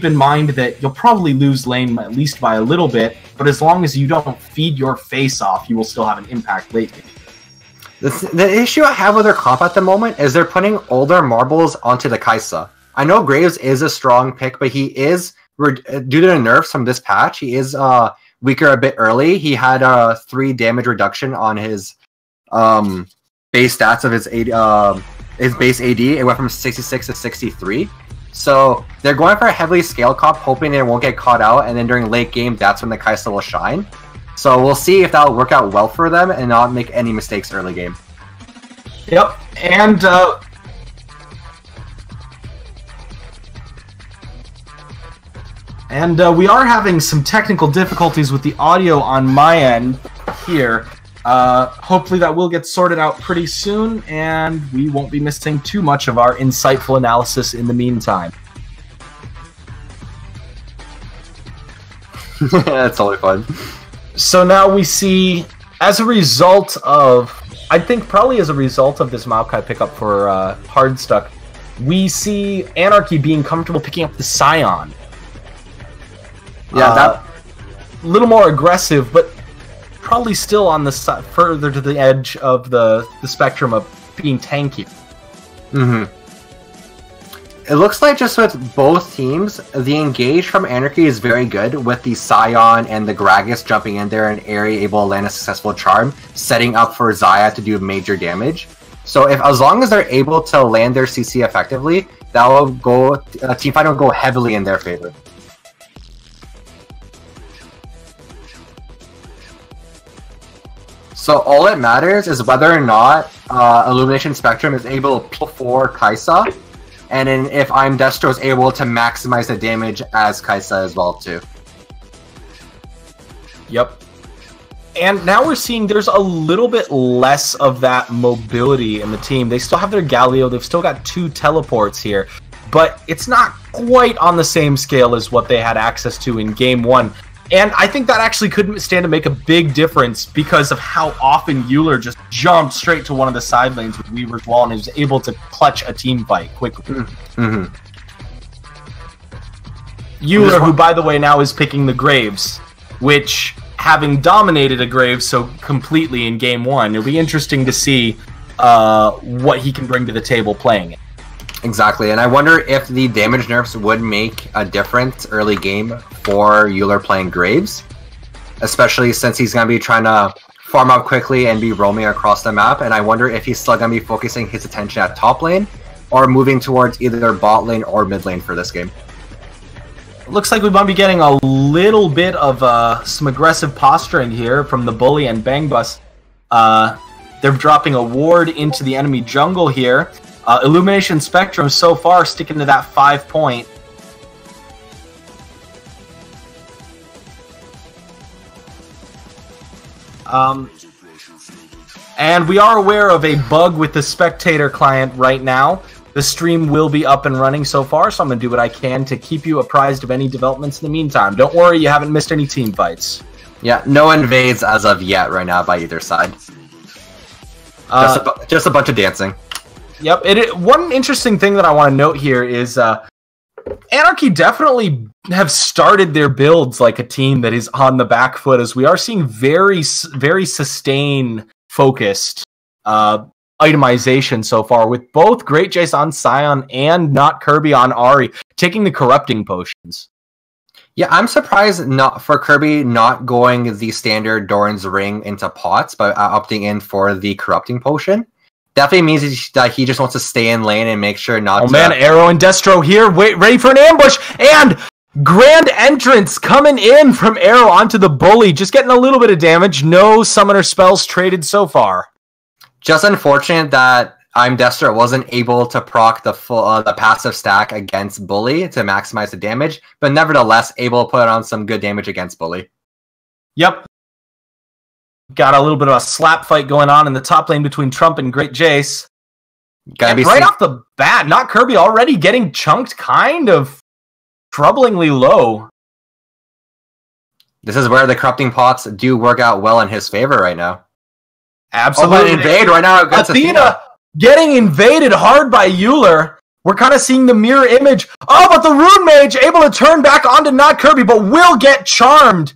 keep in mind that you'll probably lose lane at least by a little bit, but as long as you don't feed your face off, you will still have an impact late game. The issue I have with their comp at the moment is they're putting older marbles onto the Kai'Sa. I know Graves is a strong pick, but he is, due to the nerfs from this patch, he is weaker a bit early. He had a 3 damage reduction on his base stats of his base AD. It went from 66 to 63. So they're going for a heavily scaled comp, hoping it won't get caught out, and then during late game, that's when the Kai'Sa will shine. So we'll see if that'll work out well for them and not make any mistakes early game. Yep, and we are having some technical difficulties with the audio on my end here. Hopefully that will get sorted out pretty soon, and we won't be missing too much of our insightful analysis in the meantime. That's totally fun. So now we see, as a result of, I think probably as a result of this Maokai pickup for Hardstuck, we see Anarchy being comfortable picking up the Scion. Yeah, that a little more aggressive, but probably still on the further to the edge of the spectrum of being tanky. Mm-hmm. It looks like just with both teams, the engage from Anarchy is very good, with the Scion and the Gragas jumping in there and Aerie able to land a successful charm, setting up for Xayah to do major damage. So as long as they're able to land their CC effectively, that will go, teamfight will go heavily in their favor. So all that matters is whether or not Illumination Spectrum is able to pull for Kai'Sa, and then if I'm Destro is able to maximize the damage as Kai'Sa as well too. Yep. And now we're seeing there's a little bit less of that mobility in the team. They still have their Galio, they've still got 2 teleports here, but it's not quite on the same scale as what they had access to in Game 1. And I think that actually could stand to make a big difference because of how often Euler just jumped straight to one of the side lanes with Weaver's Wall and was able to clutch a team fight quickly. Mm-hmm. Euler, who by the way now is picking the Graves, which, having dominated a Graves so completely in Game 1, it'll be interesting to see what he can bring to the table playing it. Exactly, and I wonder if the damage nerfs would make a difference early game for Euler playing Graves, especially since he's going to be trying to farm up quickly and be roaming across the map, and I wonder if he's still going to be focusing his attention at top lane or moving towards either bot lane or mid lane for this game. Looks like we might be getting a little bit of some aggressive posturing here from the Bully and Bang Bus. They're dropping a ward into the enemy jungle here. Illumination Spectrum so far sticking to that 5 point. And we are aware of a bug with the spectator client right now. The stream will be up and running so far, so I'm going to do what I can to keep you apprised of any developments in the meantime. Don't worry, you haven't missed any team fights. Yeah, no invades as of yet right now by either side. Just a bunch of dancing. Yep. One interesting thing that I want to note here is Anarchy definitely have started their builds like a team that is on the back foot, as we are seeing very, very sustain-focused itemization so far, with both Great Jace on Scion and Not Kirby on Ahri taking the corrupting potions. Yeah, I'm surprised not for Kirby not going the standard Doran's Ring into pots, but opting in for the corrupting potion. Definitely means that he just wants to stay in lane and make sure not to... Oh man, Arrow and Destro here, ready for an ambush, and grand entrance coming in from Arrow onto the Bully, just getting a little bit of damage. No summoner spells traded so far. Just unfortunate that I'm Destro wasn't able to proc the full the passive stack against Bully to maximize the damage, but nevertheless able to put on some good damage against Bully. Yep. Got a little bit of a slap fight going on in the top lane between Trump and Great Jace. Right off the bat, Not Kirby already getting chunked kind of troublingly low. This is where the corrupting pots do work out well in his favor right now. Absolutely. Invade right now against Athena getting invaded hard by Euler. We're kind of seeing the mirror image. Oh, but the Rune Mage able to turn back onto not Kirby, but will get charmed.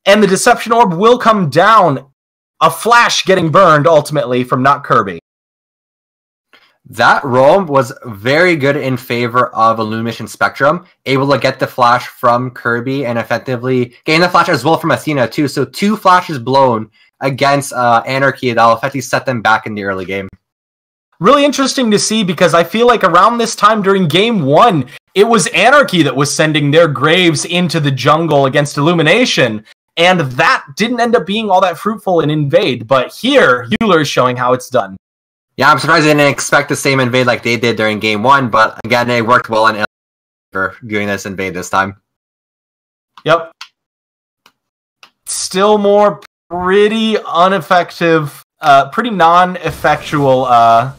And the Deception Orb will come down. A flash getting burned, ultimately, from not Kirby. That roll was very good in favor of Illumination Spectrum, able to get the flash from Kirby and effectively gain the flash as well from Athena, too. So 2 flashes blown against Anarchy that will effectively set them back in the early game. Really interesting to see, because I feel like around this time during Game 1, it was Anarchy that was sending their Graves into the jungle against Illumination. And that didn't end up being all that fruitful in Invade, but here, Euler is showing how it's done. Yeah, I'm surprised they didn't expect the same Invade like they did during Game 1, but again, it worked well in for doing this Invade this time. Yep. Still more pretty ineffective, pretty non-effectual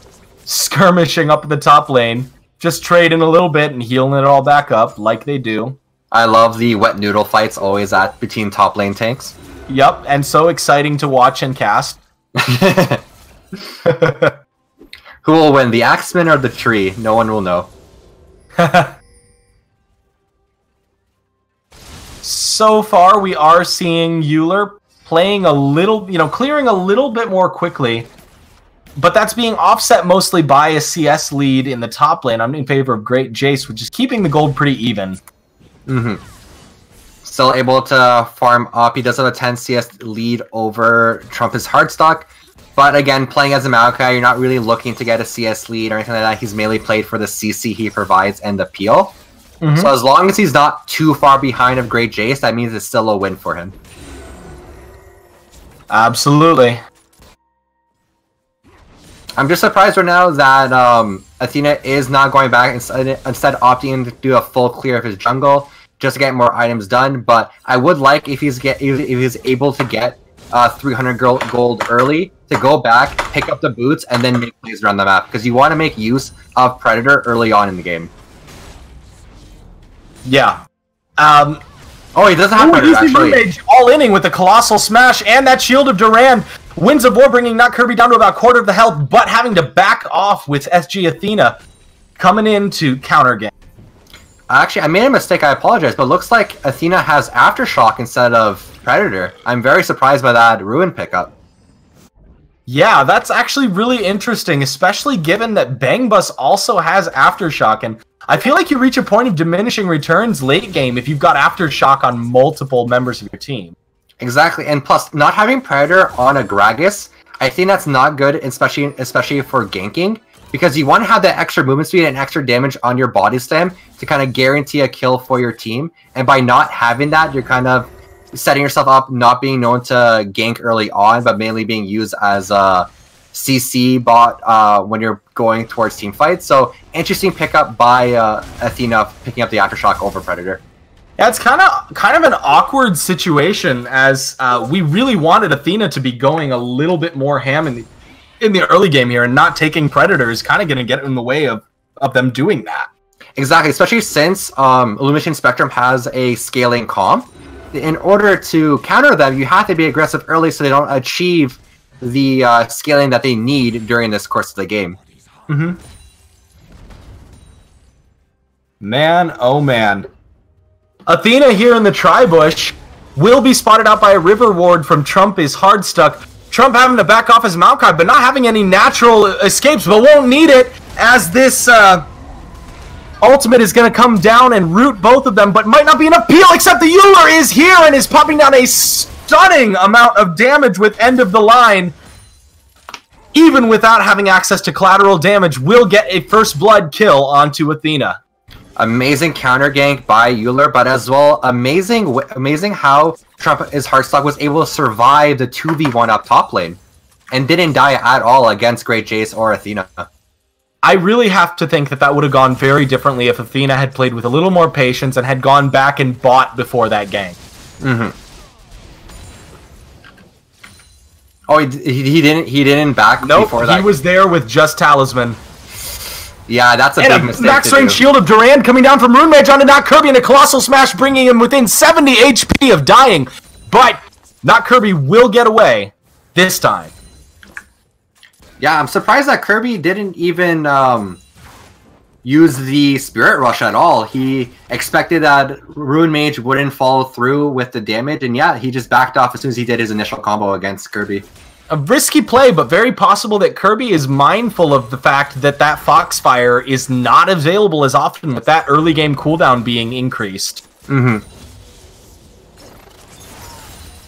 skirmishing up at the top lane. Just trading a little bit and healing it all back up like they do. I love the wet noodle fights always between top lane tanks. Yep, and so exciting to watch and cast. Who will win, the Axeman or the tree? No one will know. So far, we are seeing Euler playing a little, clearing a little bit more quickly. But that's being offset mostly by a CS lead in the top lane. I'm in favor of Great Jace, which is keeping the gold pretty even. Mm-hmm. Still able to farm up. He does have a 10 CS lead over Trump's Hardstock. But again, playing as a Maokai, you're not really looking to get a CS lead or anything like that. He's mainly played for the CC he provides and the peel. Mm-hmm. So as long as he's not too far behind of Great Jace, that means it's still a win for him. Absolutely. I'm just surprised right now that Athena is not going back, instead opting to do a full clear of his jungle just to get more items done. But I would like if he's able to get 300 gold early to go back, pick up the boots, and then make plays around the map, because you want to make use of Predator early on in the game. Yeah. Oh, he doesn't have Predator, actually. Mage all-inning with the Colossal Smash and that Shield of Duran. Winds of War bringing not Kirby down to about quarter of the health, but having to back off with SG Athena coming in to counter game. Actually, I made a mistake, I apologize, but it looks like Athena has Aftershock instead of Predator. I'm very surprised by that Ruin pickup. Yeah, that's actually really interesting, especially given that Bang Bus also has Aftershock, and I feel like you reach a point of diminishing returns late game if you've got Aftershock on multiple members of your team. Exactly, and plus, not having Predator on a Gragas, I think that's not good, especially for ganking, because you want to have that extra movement speed and extra damage on your body slam to kind of guarantee a kill for your team, and by not having that, you're kind of setting yourself up not being known to gank early on, but mainly being used as a CC bot when you're going towards team fights. So, interesting pickup by Athena picking up the Aftershock over Predator. Yeah, it's kind of an awkward situation, as we really wanted Athena to be going a little bit more ham in the early game here, and not taking Predator is kind of going to get in the way of them doing that. Exactly, especially since Illumination Spectrum has a scaling comp. In order to counter them, you have to be aggressive early so they don't achieve the scaling that they need during this course of the game. Mm-hmm. Man, oh man. Athena here in the Tri-Bush will be spotted out by a River Ward from Trump is hard stuck. Trump having to back off his Maokai, but not having any natural escapes, but won't need it, as this ultimate is going to come down and root both of them, but might not be enough peel, except the Euler is here and is popping down a stunning amount of damage with end of the line. Even without having access to collateral damage, will get a first blood kill onto Athena. Amazing counter gank by Euler, but as well, amazing how Trump is Heartstock was able to survive the 2v1 up top lane and didn't die at all against Great Jace or Athena. I really have to think that would have gone very differently if Athena had played with a little more patience and had gone back and bought before that gank. Mm-hmm. Oh, he didn't back before that. Nope, he was there with just Talisman. Yeah, that's a big mistake. Max range Shield of Duran coming down from Rune Mage onto Not Kirby, and a Colossal Smash bringing him within 70 HP of dying. But Not Kirby will get away this time. Yeah, I'm surprised that Kirby didn't even use the Spirit Rush at all. He expected that Rune Mage wouldn't follow through with the damage, and yeah, he just backed off as soon as he did his initial combo against Kirby. A risky play, but very possible that Kirby is mindful of the fact that that Foxfire is not available as often with that early game cooldown being increased. Mm-hmm.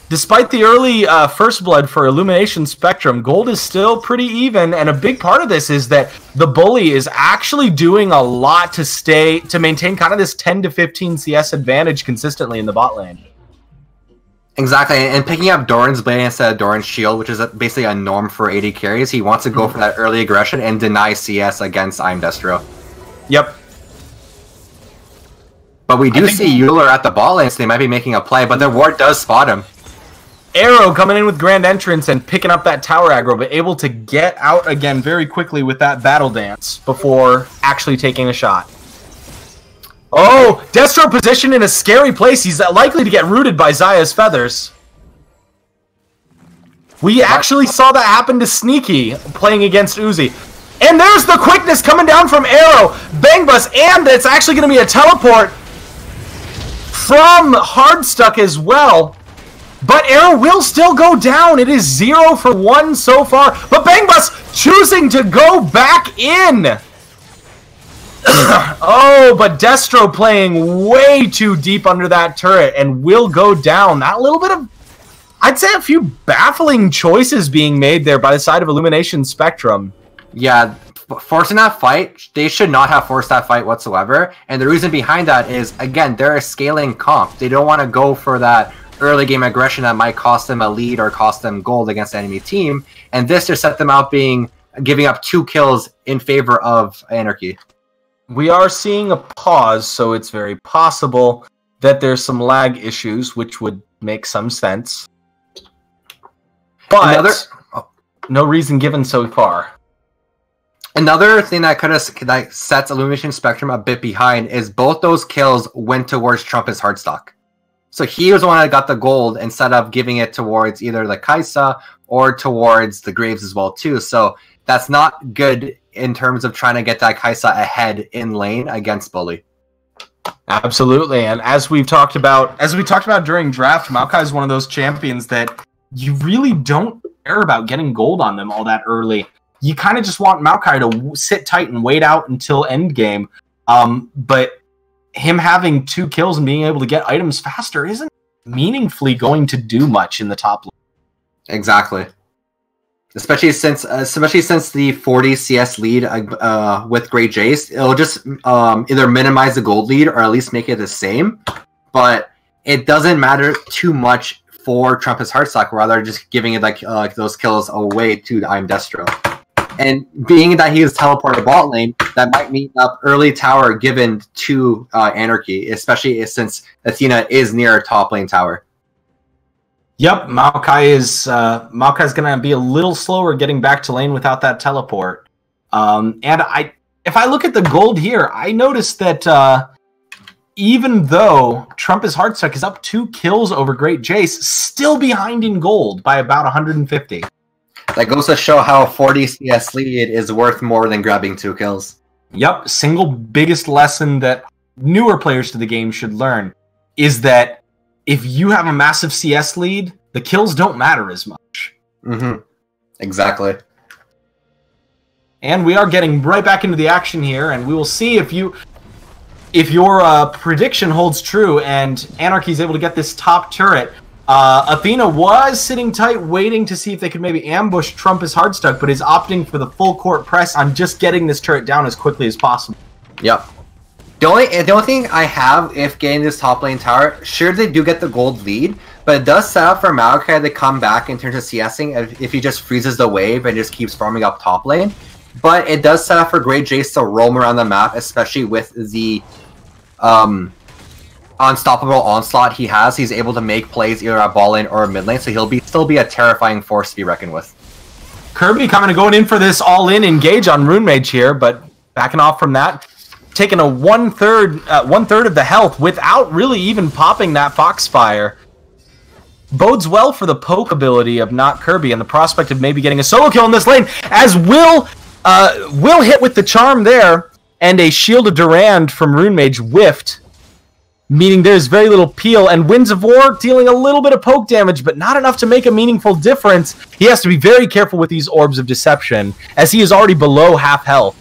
Despite the early first blood for Illumination Spectrum, gold is still pretty even, and a big part of this is that the bully is actually doing a lot to maintain kind of this 10 to 15 CS advantage consistently in the bot lane. Exactly, and picking up Doran's Blade instead of Doran's Shield, which is basically a norm for AD carries, he wants to go for that early aggression and deny CS against I'm Destro. Yep. But we do see Euler at the bot lane, so they might be making a play, but their ward does spot him. Arrow coming in with Grand Entrance and picking up that tower aggro, but able to get out again very quickly with that Battle Dance before actually taking a shot. Oh, Destro positioned in a scary place. He's likely to get rooted by Zaya's Feathers. We actually saw that happen to Sneaky playing against Uzi. And there's the quickness coming down from Arrow. Bang Bus, and it's actually going to be a teleport from Hardstuck as well. But Arrow will still go down. It is 0 for 1 so far. But Bang Bus choosing to go back in. Oh, but Destro playing way too deep under that turret and will go down. That little bit of, I'd say a few baffling choices being made there by the side of Illumination Spectrum. Yeah, forcing that fight, they should not have forced that fight whatsoever. And the reason behind that is, again, they're a scaling comp. They don't want to go for that early game aggression that might cost them a lead or cost them gold against the enemy team. And this just set them out giving up 2 kills in favor of Anarchy. We are seeing a pause, so it's very possible that there's some lag issues, which would make some sense. But no reason given so far. Another thing that sets Illumination Spectrum a bit behind is both those kills went towards Trumpet's Hardstock. So he was the one that got the gold instead of giving it towards either the Kaisa or towards the Graves as well too. So that's not good in terms of trying to get that Kaisa ahead in lane against Bully. Absolutely, and as we talked about during draft, Maokai is one of those champions that you really don't care about getting gold on them all that early. You kind of just want Maokai to sit tight and wait out until end game. But him having 2 kills and being able to get items faster isn't meaningfully going to do much in the top lane. Exactly. Especially since the 40 CS lead with Great Jace, it'll just either minimize the gold lead or at least make it the same. But it doesn't matter too much for Trumpet's Heartstock, rather just giving it like those kills away to I'm Destro. And being that he is teleported bot lane, that might mean up early tower given to Anarchy, especially since Athena is near top lane tower. Yep, Maokai's going to be a little slower getting back to lane without that teleport. And if I look at the gold here, I noticed that even though Trumpet's Heartstuck is up 2 kills over Great Jace, still behind in gold by about 150. That goes to show how 40 CS lead is worth more than grabbing 2 kills. Yep, single biggest lesson that newer players to the game should learn is that if you have a massive CS lead, the kills don't matter as much. Mm-hmm. Exactly. And we are getting right back into the action here, and we will see if your prediction holds true and Anarchy is able to get this top turret. Athena was sitting tight, waiting to see if they could maybe ambush Trumpet's Hardstuck, but is opting for the full court press on just getting this turret down as quickly as possible. Yep. The only thing I have, if getting this top lane tower, sure they do get the gold lead, but it does set up for Maokai to come back in terms of CSing if he just freezes the wave and just keeps farming up top lane. But it does set up for Great Jace to roam around the map, especially with the unstoppable onslaught he has. He's able to make plays either at ball lane or mid lane, so he'll still be a terrifying force to be reckoned with. Kirby going in for this all-in engage on Rune Mage here, but backing off from that, taking a one third of the health without really even popping that Foxfire. bodes well for the poke ability of Not Kirby and the prospect of maybe getting a solo kill in this lane, as Will hit with the charm there, and a Shield of Durand from Rune Mage whiffed, meaning there's very little peel, and Winds of War dealing a little bit of poke damage, but not enough to make a meaningful difference. He has to be very careful with these Orbs of Deception, as he is already below half health.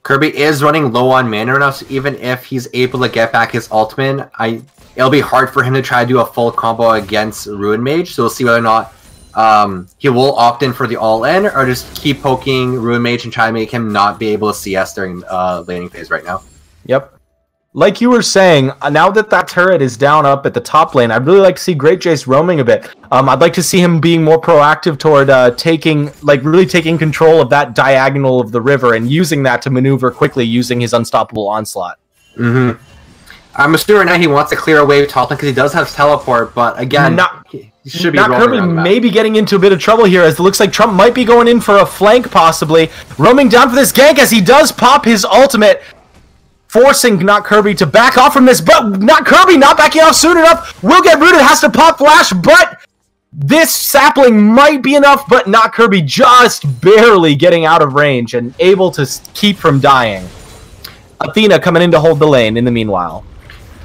Kirby is running low on mana now, so even if he's able to get back his ultimate, it'll be hard for him to try to do a full combo against Ruin Mage, so we'll see whether or not he will opt in for the all-in, or just keep poking Ruin Mage and try to make him not be able to CS during laning phase right now. Yep. Like you were saying, now that that turret is down up at the top lane, I'd really like to see Great Jace roaming a bit. I'd like to see him being more proactive toward really taking control of that diagonal of the river and using that to maneuver quickly using his unstoppable onslaught. Mm-hmm. I'm assuming now he wants to clear away top lane because he does have teleport, but again, he should be roaming Kirby around the map. may be getting into a bit of trouble here, as it looks like Trump might be going in for a flank possibly. Roaming down for this gank as he does pop his ultimate, forcing Not Kirby to back off from this, but Not Kirby not backing off soon enough. Will get rooted, has to pop flash, but this sapling might be enough, but Not Kirby just barely getting out of range and able to keep from dying. Athena coming in to hold the lane in the meanwhile.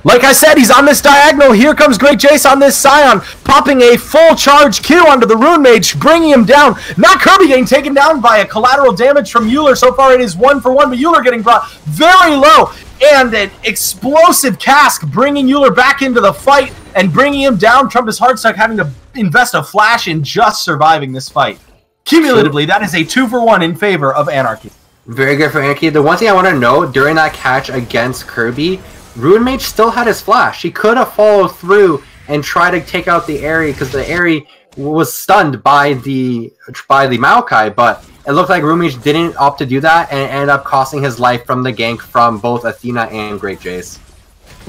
Like I said, he's on this diagonal. Here comes Great Jace on this Scion, popping a full charge Q onto the Rune Mage, bringing him down. Not Kirby getting taken down by a collateral damage from Euler. So far it is 1-for-1, but Euler getting brought very low. And an explosive cask bringing Euler back into the fight and bringing him down. Trump is hard stuck, having to invest a flash in just surviving this fight. Cumulatively, that is a 2-for-1 in favor of Anarchy. Very good for Anarchy. The one thing I want to know, during that catch against Kirby, Ruin Mage still had his flash. He could have followed through and tried to take out the Aerie, because the Aerie was stunned by the Maokai, but it looked like Ruin Mage didn't opt to do that, and it ended up costing his life from the gank from both Athena and Great Jace.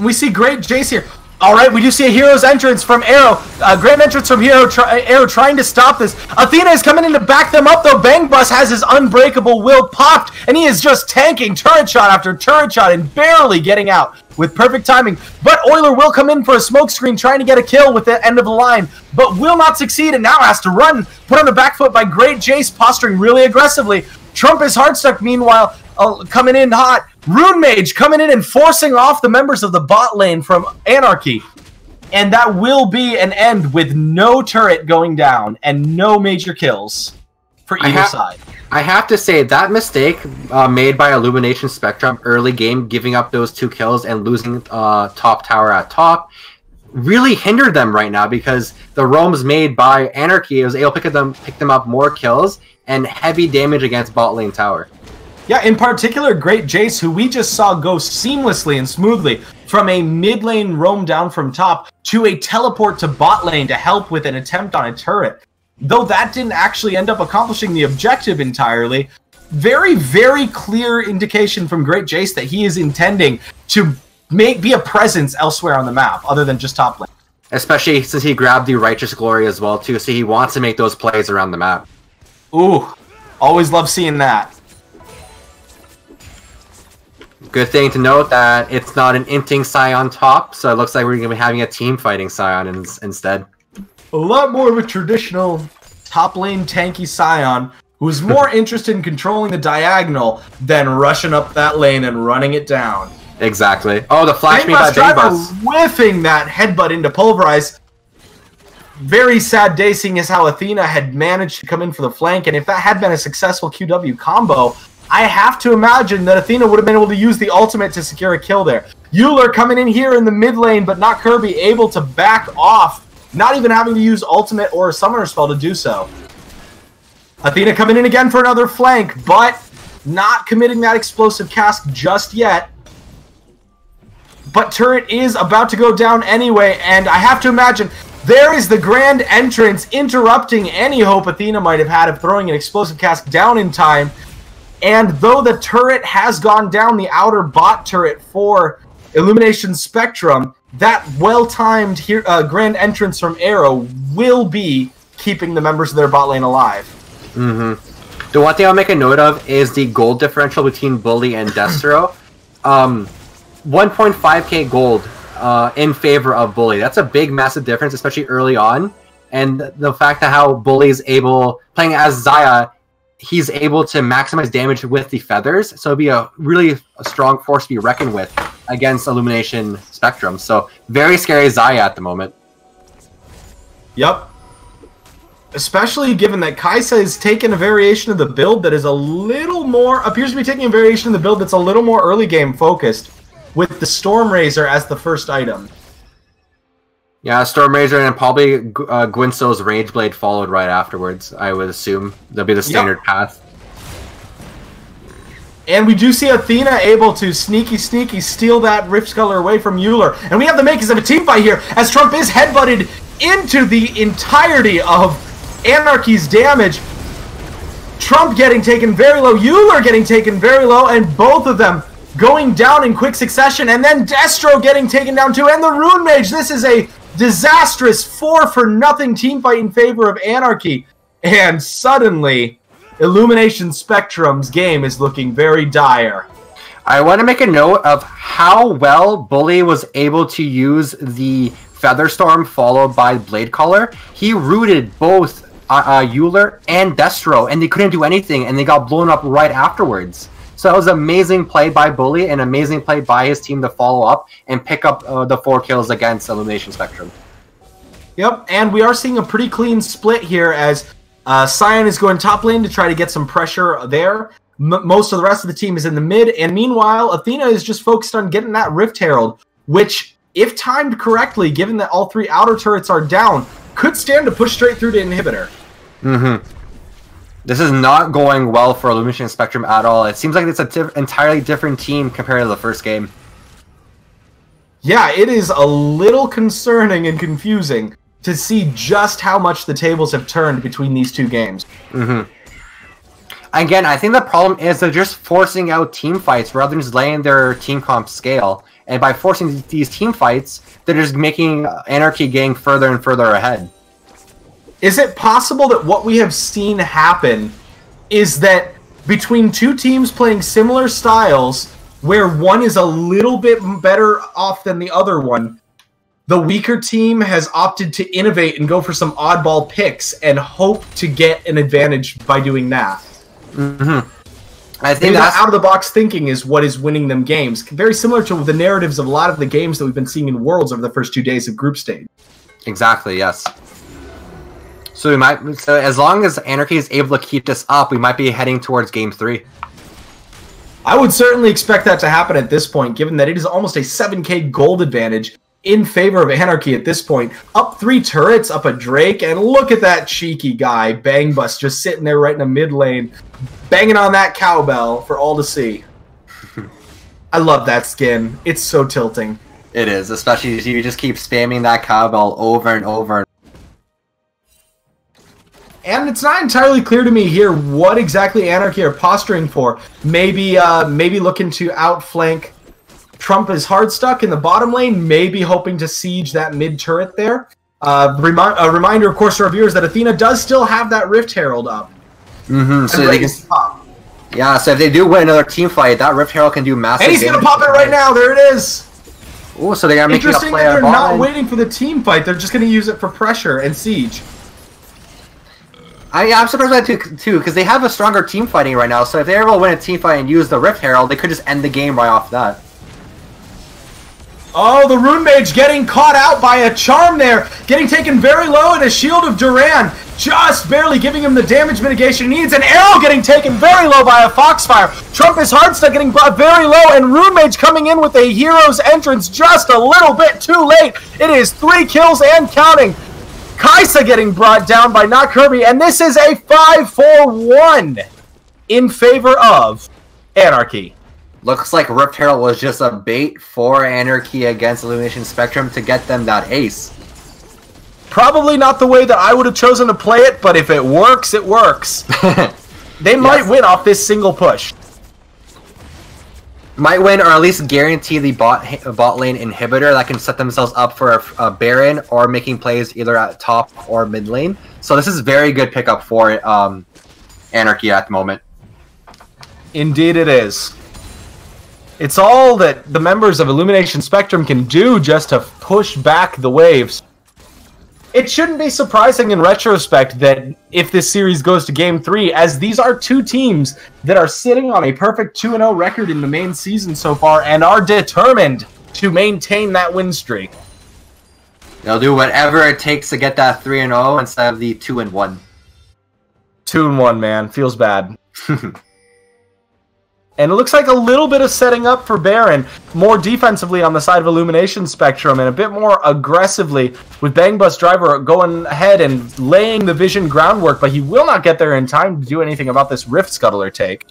We see Great Jace here. All right, we do see a hero's entrance from Arrow. Grand entrance from Arrow trying to stop this. Athena is coming in to back them up, though. Bang Bus has his unbreakable will popped, and he is just tanking turret shot after turret shot and barely getting out with perfect timing. But Euler will come in for a smoke screen, trying to get a kill with the end of the line, but will not succeed, and now has to run. Put on the back foot by Great Jace, posturing really aggressively. Trump is hard stuck, meanwhile, coming in hot. Rune Mage coming in and forcing off the members of the bot lane from Anarchy. And that will be an end with no turret going down and no major kills for either side. I have to say, that mistake made by Illumination Spectrum early game, giving up those 2 kills and losing top tower at top, really hindered them right now, because the roams made by Anarchy was able to pick them up more kills and heavy damage against bot lane tower. Yeah, in particular, Great Jace, who we just saw go seamlessly and smoothly from a mid lane roam down from top to a teleport to bot lane to help with an attempt on a turret. Though that didn't actually end up accomplishing the objective entirely, very, very clear indication from Great Jace that he is intending to be a presence elsewhere on the map other than just top lane. Especially since he grabbed the Righteous Glory as well, too, so he wants to make those plays around the map. Ooh, always love seeing that. Good thing to note that it's not an inting Scion top, so it looks like we're going to be having a team fighting Scion instead. A lot more of a traditional top lane tanky Scion, who's more interested in controlling the diagonal than rushing up that lane and running it down. Exactly. Oh, the flash made by Bang Bus. Whiffing that headbutt into Pulverize. Very sad day, seeing as how Athena had managed to come in for the flank, and if that had been a successful QW combo, I have to imagine that Athena would have been able to use the ultimate to secure a kill there. Euler coming in here in the mid lane, but Not Kirby able to back off, not even having to use ultimate or a summoner spell to do so. Athena coming in again for another flank, but not committing that explosive cask just yet. But turret is about to go down anyway, and I have to imagine there is the grand entrance interrupting any hope Athena might have had of throwing an explosive cask down in time. And though the turret has gone down, the outer bot turret for Illumination Spectrum, that well-timed grand entrance from Arrow will be keeping the members of their bot lane alive. Mm-hmm. The one thing I'll make a note of is the gold differential between Bully and Destro. 1.5k gold in favor of Bully. That's a big, massive difference, especially early on. And the fact that how Bully is able, playing as Xayah, he's able to maximize damage with the feathers. So it'd be a really strong force to be reckoned with against Illumination Spectrum. So very scary Xayah at the moment. Yep. Especially given that Kaisa has taken a variation of the build that is a little more, appears to be taking a variation of the build that's a little more early game focused, with the Storm Razor as the first item. Yeah, Storm Razor and probably Gwynso's Rage Blade followed right afterwards, I would assume. That'll be the standard path. And we do see Athena able to sneaky steal that Rift Sculler away from Euler. And we have the makings of a team fight here, as Trump is headbutted into the entirety of Anarchy's damage. Trump getting taken very low, Euler getting taken very low, and both of them going down in quick succession, and then Destro getting taken down too, and the Rune Mage. This is a disastrous 4-for-0 team fight in favor of Anarchy, and suddenly Illumination Spectrum's game is looking very dire. I want to make a note of how well Bully was able to use the Featherstorm followed by Blade Caller. He rooted both Euler and Destro, and they couldn't do anything, and they got blown up right afterwards. So that was amazing play by Bully, and amazing play by his team to follow up and pick up the 4 kills against Illumination Spectrum. Yep, and we are seeing a pretty clean split here as Sion is going top lane to try to get some pressure there. Most of the rest of the team is in the mid, and meanwhile, Athena is just focused on getting that Rift Herald, which, if timed correctly, given that all 3 outer turrets are down, could stand to push straight through to Inhibitor. This is not going well for Illumination Spectrum at all. It seems like it's an entirely different team compared to the first game. Yeah, it is a little concerning and confusing to see just how much the tables have turned between these 2 games. Again, I think the problem is they're just forcing out team fights rather than just laying their team comp scale. And by forcing these team fights, they're just making Anarchy getting further and further ahead. Is it possible that what we have seen happen is that between 2 teams playing similar styles, where one is a little bit better off than the other one, the weaker team has opted to innovate and go for some oddball picks and hope to get an advantage by doing that? I think that out-of-the-box thinking is what is winning them games. Very similar to the narratives of a lot of the games that we've been seeing in Worlds over the first 2 days of group stage. Exactly, yes. So as long as Anarchy is able to keep this up, we might be heading towards Game 3. I would certainly expect that to happen at this point, given that it is almost a 7k gold advantage in favor of Anarchy at this point. Up 3 turrets, up a Drake, and look at that cheeky guy, Bangbus, just sitting there right in the mid lane, banging on that cowbell for all to see. I love that skin. It's so tilting. It is, especially if you just keep spamming that cowbell over and over. And it's not entirely clear to me here what exactly Anarchy are posturing for. Maybe looking to outflank. Trump is hard stuck in the bottom lane, maybe hoping to siege that mid turret there. A reminder, of course, to our viewers that Athena does still have that Rift Herald up. So they can pop. Yeah, so if they do win another team fight, that Rift Herald can do massive damage. And he's gonna pop it right now. There it is. Oh, so they are making a play. Interesting that they're not waiting for the team fight. They're just gonna use it for pressure and siege. I'm surprised by that too, because they have a stronger team fighting right now. So if they're able to win a team fight and use the Rift Herald, they could just end the game right off that. Oh, the Rune Mage getting caught out by a charm there. Getting taken very low, and a Shield of Duran just barely giving him the damage mitigation he needs. An arrow getting taken very low by a Foxfire. Trump is hardstuck getting brought very low, and Rune Mage coming in with a hero's entrance just a little bit too late. It is 3 kills and counting. Kaisa getting brought down by Not Kirby, and this is a 5-4-1 in favor of Anarchy. Looks like Rift Herald was just a bait for Anarchy against Illumination Spectrum to get them that ace. Probably not the way that I would have chosen to play it, but if it works, it works. They might win off this single push. Might win, or at least guarantee the bot lane inhibitor that can set themselves up for a Baron or making plays either at top or mid lane. So this is very good pickup for Anarchy at the moment. Indeed it is. It's all that the members of Illumination Spectrum can do just to push back the waves. It shouldn't be surprising in retrospect that if this series goes to Game 3, as these are two teams that are sitting on a perfect 2-0 record in the main season so far and are determined to maintain that win streak. They'll do whatever it takes to get that 3-0 instead of the 2-1. 2-1, man. Feels bad. And it looks like a little bit of setting up for Baron, more defensively on the side of Illumination Spectrum, and a bit more aggressively with Bang Bus Driver going ahead and laying the vision groundwork, but he will not get there in time to do anything about this Rift Scuttler take.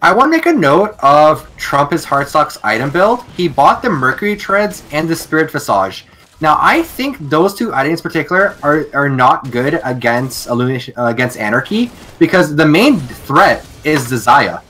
I want to make a note of Trump's Heartstock's item build. He bought the Mercury Treads and the Spirit Visage. Now, I think those two items in particular are not good against against Anarchy, because the main threat is the Xayah.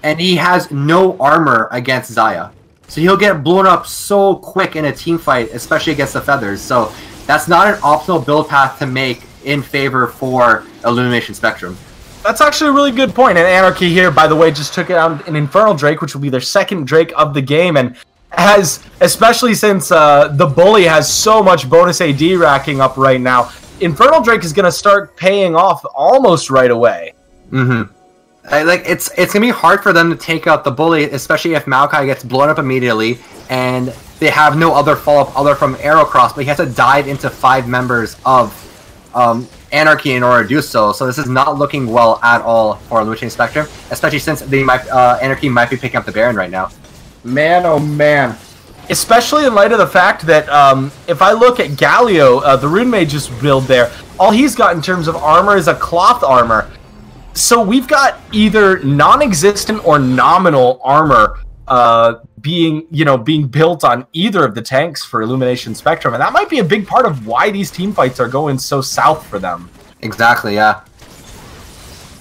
And he has no armor against Xayah. So he'll get blown up so quick in a team fight, especially against the Feathers. So that's not an optimal build path to make in favor for Illumination Spectrum. That's actually a really good point. And Anarchy here, by the way, just took out an Infernal Drake, which will be their second Drake of the game. And has, especially since the Bully has so much bonus AD racking up right now, Infernal Drake is going to start paying off almost right away. Mm-hmm. It's gonna be hard for them to take out the Bully, especially if Maokai gets blown up immediately, and they have no other follow-up other from Aerocross, but he has to dive into 5 members of Anarchy in order to do so. So this is not looking well at all for Illumination Spectrum, especially since they might Anarchy might be picking up the Baron right now. Man, oh man. Especially in light of the fact that if I look at Galio, the Rune Mage's build there, all he's got in terms of armor is a cloth armor. So we've got either non-existent or nominal armor being built on either of the tanks for Illumination Spectrum, and that might be a big part of why these team fights are going so south for them. Exactly, yeah.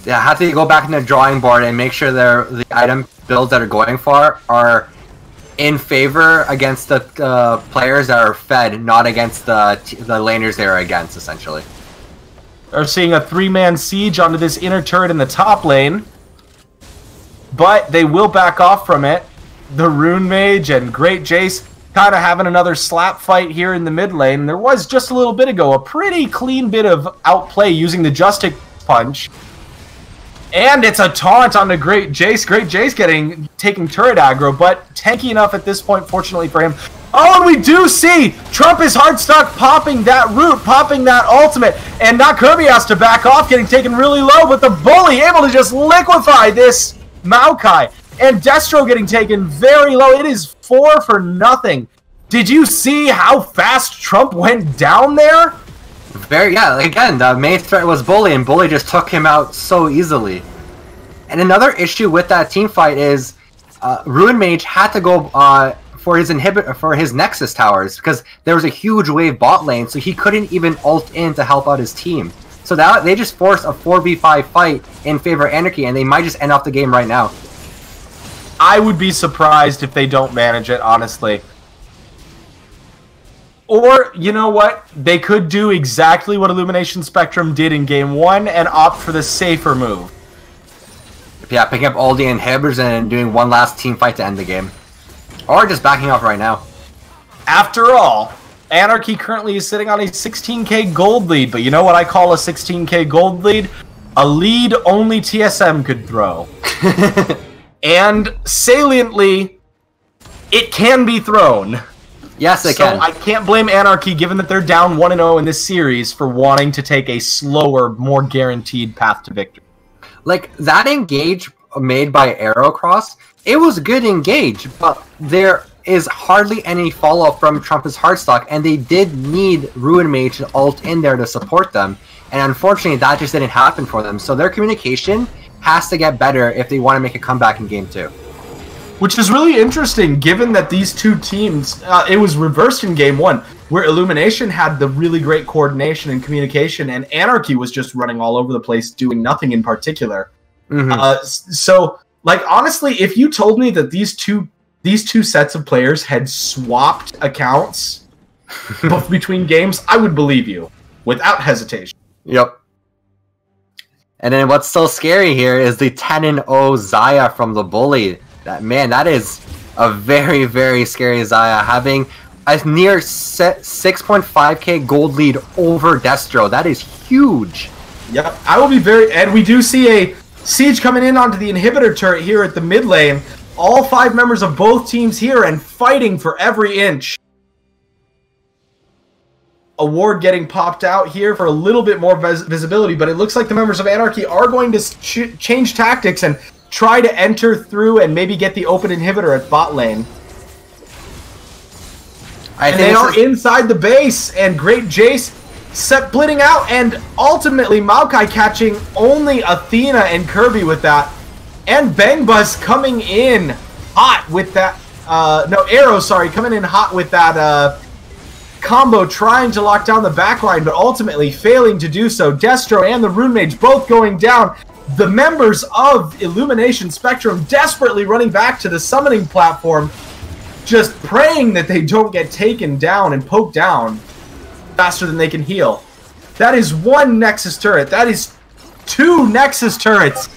Yeah, have to go back in the drawing board and make sure the item builds that are going for are in favor against the players that are fed, not against the laners they're against, essentially. Are seeing a 3-man siege onto this inner turret in the top lane, but they will back off from it. The Rune Mage and Great Jace kind of having another slap fight here in the mid lane. There was just a little bit ago a pretty clean bit of outplay using the Justic Punch. And it's a taunt on the Great Jace. Great Jace taking turret aggro, but tanky enough at this point, fortunately for him. Oh, and we do see Trump's Heartstock popping that root, popping that ultimate, and not Kirby has to back off, getting taken really low, but the Bully able to just liquefy this Maokai. And Destro getting taken very low. It is 4 for nothing. Did you see how fast Trump went down there? Yeah, again, the main threat was Bully, and Bully just took him out so easily. And another issue with that team fight is Rune Mage had to go for his Nexus towers, because there was a huge wave bot lane, so he couldn't even ult in to help out his team. So that they just forced a 4v5 fight in favor of Anarchy, and they might just end off the game right now. I would be surprised if they don't manage it, honestly. Or, you know what? They could do exactly what Illumination Spectrum did in Game 1 and opt for the safer move. Yeah, picking up all the inhibitors and doing one last team fight to end the game. Or just backing off right now. After all, Anarchy currently is sitting on a 16k gold lead, but you know what I call a 16k gold lead? A lead only TSM could throw. And saliently, it can be thrown. Yes, they can. So I can't blame Anarchy, given that they're down 1-0 in this series, for wanting to take a slower, more guaranteed path to victory. Like, that engage made by Aerocross, it was a good engage, but there is hardly any follow-up from Trump's Heartstock, and they did need Ruin Mage to ult in there to support them, and unfortunately that just didn't happen for them, so their communication has to get better if they want to make a comeback in Game 2. Which is really interesting, given that these two teams, it was reversed in Game 1, where Illumination had the really great coordination and communication, and Anarchy was just running all over the place, doing nothing in particular. Mm-hmm. So, like, honestly, if you told me that these two sets of players had swapped accounts both between games, I would believe you, without hesitation. Yep. And then what's so scary here is the 10-0 Xayah from the Bully. That is a very, very scary Xayah having a near 6.5k gold lead over Destro. That is huge. Yep, I will be and we do see a siege coming in onto the inhibitor turret here at the mid lane. All 5 members of both teams here and fighting for every inch. A ward getting popped out here for a little bit more visibility, but it looks like the members of Anarchy are going to change tactics and try to enter through and maybe get the open inhibitor at bot lane. And they are inside the base, and Great Jace splitting out, and ultimately Maokai catching only Athena and Kirby with that. And Bangbus coming in hot with that, Arrow, sorry, coming in hot with that combo, trying to lock down the backline, but ultimately failing to do so. Destro and the Rune Mage both going down. The members of Illumination Spectrum desperately running back to the summoning platform, just praying that they don't get taken down and poked down faster than they can heal. That is 1 Nexus turret. That is 2 Nexus turrets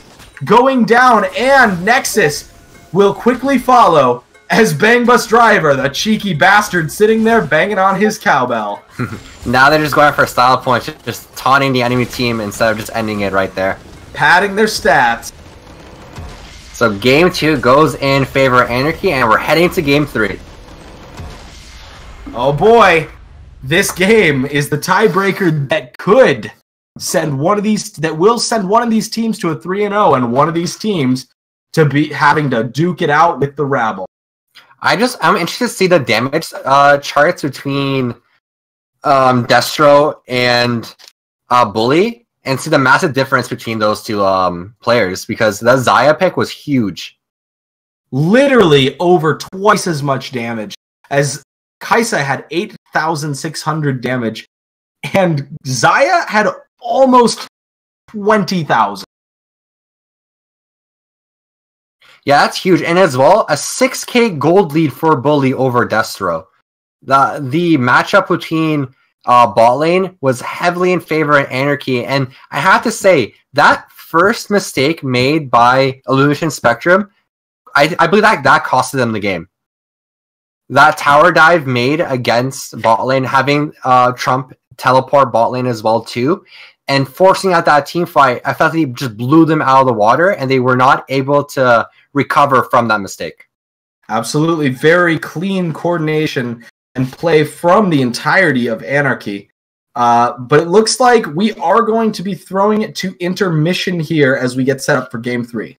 going down, and Nexus will quickly follow as Bangbus Driver, the cheeky bastard, sitting there banging on his cowbell. Now they're just going for a style point, just taunting the enemy team instead of just ending it right there. Padding their stats. So game 2 goes in favor of Anarchy, and we're heading to game 3. Oh boy, this game is the tiebreaker that could send one of these, that will send one of these teams to a 3-0, and one of these teams to be having to duke it out with the rabble. I'm interested to see the damage charts between Destro and Bully, and see the massive difference between those two players, because the Xayah pick was huge. Literally over twice as much damage, as Kaisa had 8,600 damage, and Xayah had almost 20,000. Yeah, that's huge. And as well, a 6k gold lead for Bully over Destro. The matchup between bot lane was heavily in favor of Anarchy, and I have to say, that first mistake made by Illumination Spectrum, I believe that costed them the game. That tower dive made against bot lane, having Trump teleport bot lane as well too, and forcing out that team fight, I felt he just blew them out of the water, and they were not able to recover from that mistake. Absolutely. Very clean coordination and play from the entirety of Anarchy. But it looks like we are going to be throwing it to intermission here as we get set up for game 3.